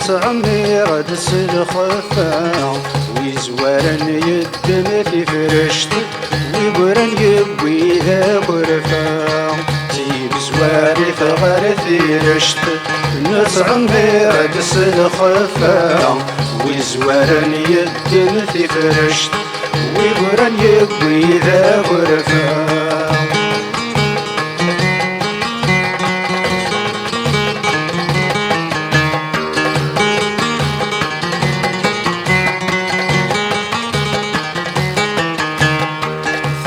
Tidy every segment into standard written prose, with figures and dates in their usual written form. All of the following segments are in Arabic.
نتعمر دس الخفا ويزوارن يدن في فرشت ويقرن يبوي ذا غرفا تيب زواري ثغر ثيرشت نتعمر دس الخفا ويزوارن يدن في فرشت ويقرن يبوي ذا غرفا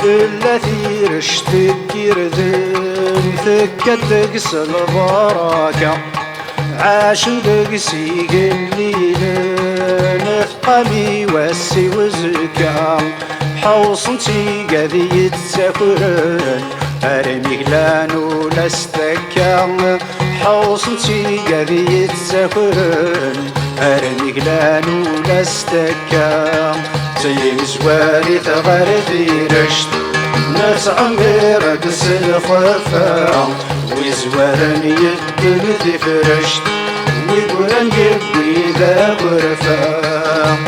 ثلاثي رشت الكردن ثكت دقس البركة عاش دقسي قليل نثقمي وسي وزكا حوصنتي قذي يتسافرن أرمي قلان ولا استكا حوصنتي قذي يتسافرن أرمي قلان ولا استكا زي زواري ثغرتي رشت نتعمر دس الخفا ويزوارن يدن ذي فرشت ويقولن يبوي ذا غرفا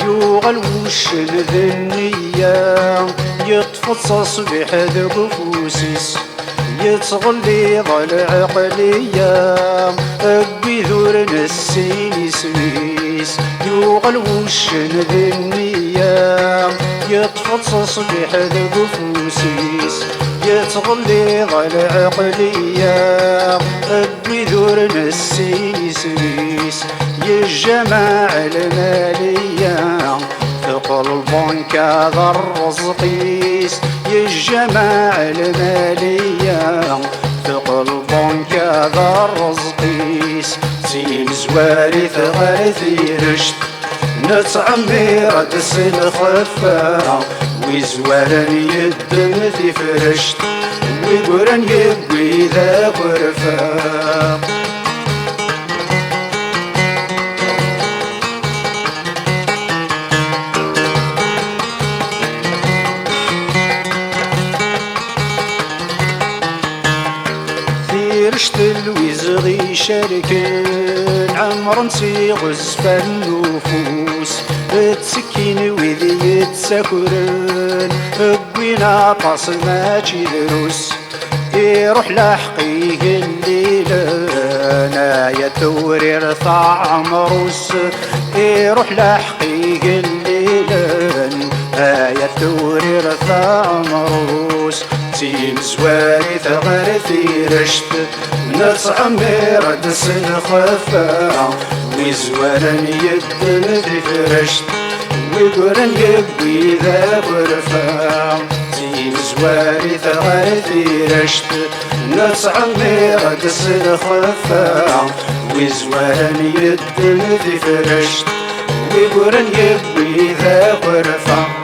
يوغل وش الذنية يتفصص بحد قفوسيس يتغلي ضل عقلية أبي ذور نسيني سميس يوغل وشن ذنية يتفصص بحد قفوسيس يتغلي ضل عقلية أبي ذور نسيني سميس يجمع المالية ثقل البنك ذا الرزقيس يجمع المالية ثقل البنك ذا الرزقيس زين زواري ثغرثي رشت نتعمر دس الخفا ويزوارن يدن ذي فرشت ويقرن يبوي ذا غرفا رشت الوزغي شاركن عمر نسي غزف النفوس تسكين وذي يتسكرن بينا طاس ماشي دروس يروح لحقيه الليل يا توري رثع عمروس يروح لحقيه الليل يا توري رثع عمروس تيم زواري ثغرثي رشت نتعمر دس الخفا ويزوارن يدن ذي فرشت ويقرن يبوي ذا غرفا تيم زواري ثغرثي رشت نتعمر دس الخفا ويزوارن يدن ذي فرشت ويقرن يبوي ذا غرفا